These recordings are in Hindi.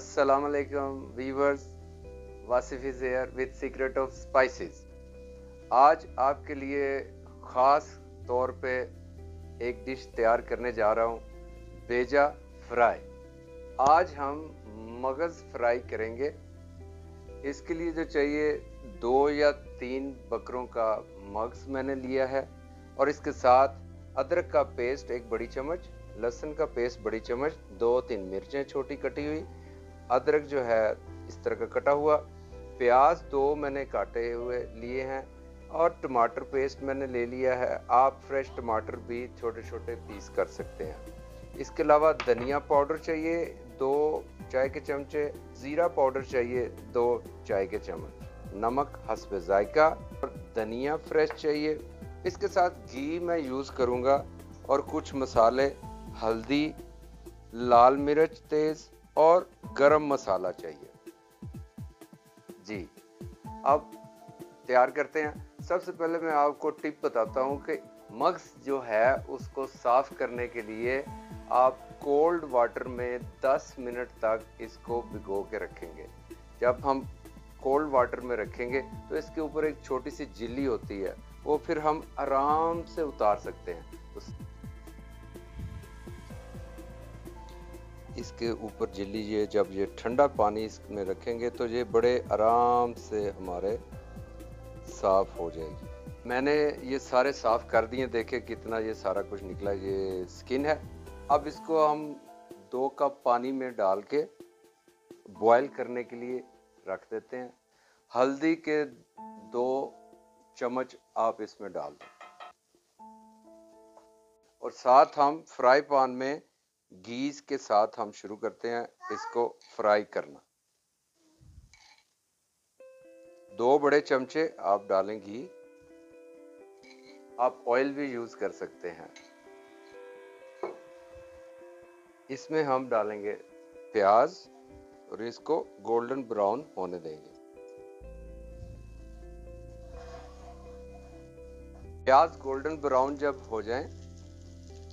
अस्सलाम वालेकुम viewers, Wasif is here with secret of spices. आज आपके लिए ख़ास तौर पे एक डिश तैयार करने जा रहा हूँ, बेजा फ्राई। आज हम मगज़ फ्राई करेंगे। इसके लिए जो चाहिए 2 या 3 बकरों का मगज़ मैंने लिया है और इसके साथ अदरक का पेस्ट 1 बड़ी चम्मच, लहसुन का पेस्ट बड़ी चम्मच, 2-3 मिर्चें छोटी कटी हुई, अदरक जो है इस तरह का कटा हुआ, प्याज 2 मैंने काटे हुए लिए हैं और टमाटर पेस्ट मैंने ले लिया है। आप फ्रेश टमाटर भी छोटे छोटे पीस कर सकते हैं। इसके अलावा धनिया पाउडर चाहिए 2 चाय के चमचे, जीरा पाउडर चाहिए 2 चाय के चम्मच, नमक हस्बे जायका और धनिया फ्रेश चाहिए। इसके साथ घी मैं यूज़ करूँगा और कुछ मसाले, हल्दी, लाल मिर्च तेज और गरम मसाला चाहिए। जी, अब तैयार करते हैं। सबसे पहले मैं आपको टिप बताता हूँ कि मगज़ जो है उसको साफ़ करने के लिए आप कोल्ड वाटर में 10 मिनट तक इसको भिगो के रखेंगे। जब हम कोल्ड वाटर में रखेंगे तो इसके ऊपर एक छोटी सी झिल्ली होती है, वो फिर हम आराम से उतार सकते हैं। तो इसके ऊपर झिल्ली, ये जब ये ठंडा पानी इसमें रखेंगे तो ये बड़े आराम से हमारे साफ हो जाएगी। मैंने ये सारे साफ कर दिए, देखे कितना ये सारा कुछ निकला, ये स्किन है। अब इसको हम 2 कप पानी में डाल के बॉयल करने के लिए रख देते हैं। हल्दी के 2 चम्मच आप इसमें डाल दें और साथ हम फ्राई पैन में घी के साथ हम शुरू करते हैं इसको फ्राई करना। 2 बड़े चमचे आप डालें घी, आप ऑयल भी यूज कर सकते हैं। इसमें हम डालेंगे प्याज और इसको गोल्डन ब्राउन होने देंगे। प्याज गोल्डन ब्राउन जब हो जाएं,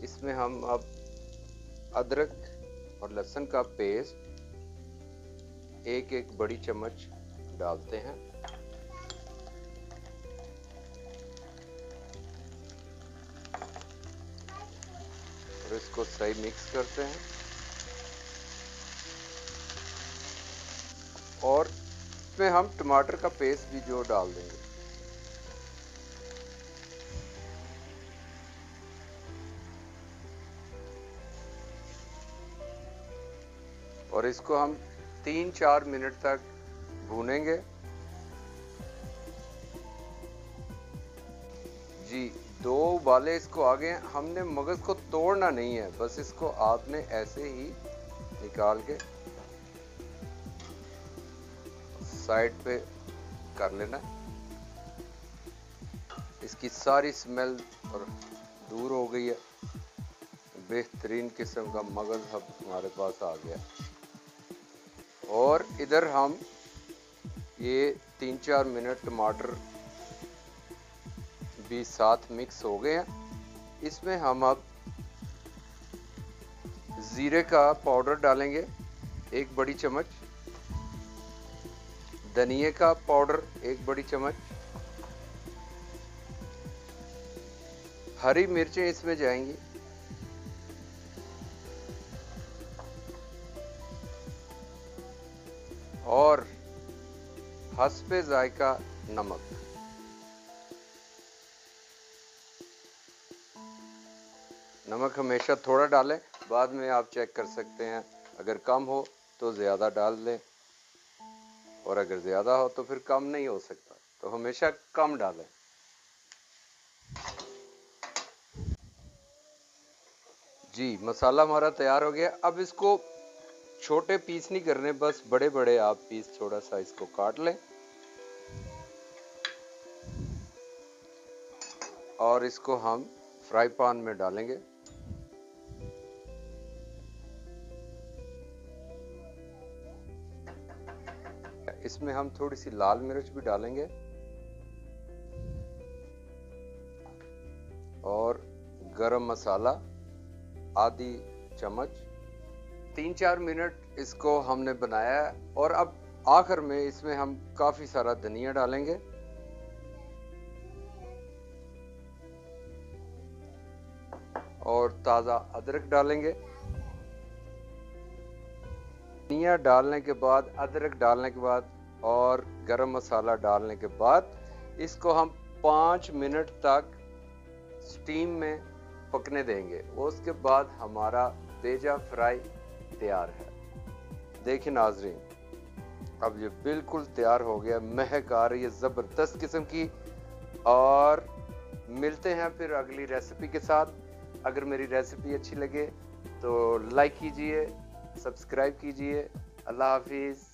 इसमें हम अब अदरक और लहसुन का पेस्ट 1 बड़ी चम्मच डालते हैं और इसको सही मिक्स करते हैं और इसमें हम टमाटर का पेस्ट भी जो डाल देंगे। और इसको हम 3-4 मिनट तक भूनेंगे। जी, 2 उबाले इसको आ गए। हमने मगज को तोड़ना नहीं है, बस इसको आपने ऐसे ही निकाल के साइड पे कर लेना। इसकी सारी स्मेल और दूर हो गई है। बेहतरीन किस्म का मगज अब हमारे पास आ गया और इधर हम ये 3-4 मिनट टमाटर भी साथ मिक्स हो गए हैं। इसमें हम अब जीरे का पाउडर डालेंगे 1 बड़ी चम्मच, धनिए का पाउडर 1 बड़ी चम्मच, हरी मिर्चें इसमें जाएंगी, और हस्बे जायका नमक। नमक हमेशा थोड़ा डालें, बाद में आप चेक कर सकते हैं, अगर कम हो तो ज़्यादा डाल लें और अगर ज़्यादा हो तो फिर कम नहीं हो सकता, तो हमेशा कम डालें। जी, मसाला हमारा तैयार हो गया। अब इसको छोटे पीस नहीं करने, बस बड़े बड़े आप पीस थोड़ा सा इसको काट लें और इसको हम फ्राई पैन में डालेंगे। इसमें हम थोड़ी सी लाल मिर्च भी डालेंगे और गरम मसाला आधी चम्मच। 3-4 मिनट इसको हमने बनाया है। और अब आखिर में इसमें हम काफ़ी सारा धनिया डालेंगे और ताज़ा अदरक डालेंगे। धनिया डालने के बाद, अदरक डालने के बाद और गरम मसाला डालने के बाद इसको हम 5 मिनट तक स्टीम में पकने देंगे। उसके बाद हमारा भेजा फ्राई तैयार है। देखिए नाजरीन, अब ये बिल्कुल तैयार हो गया, महक आ रही है ज़बरदस्त किस्म की। और मिलते हैं फिर अगली रेसिपी के साथ। अगर मेरी रेसिपी अच्छी लगे तो लाइक कीजिए, सब्सक्राइब कीजिए। अल्लाह हाफिज़।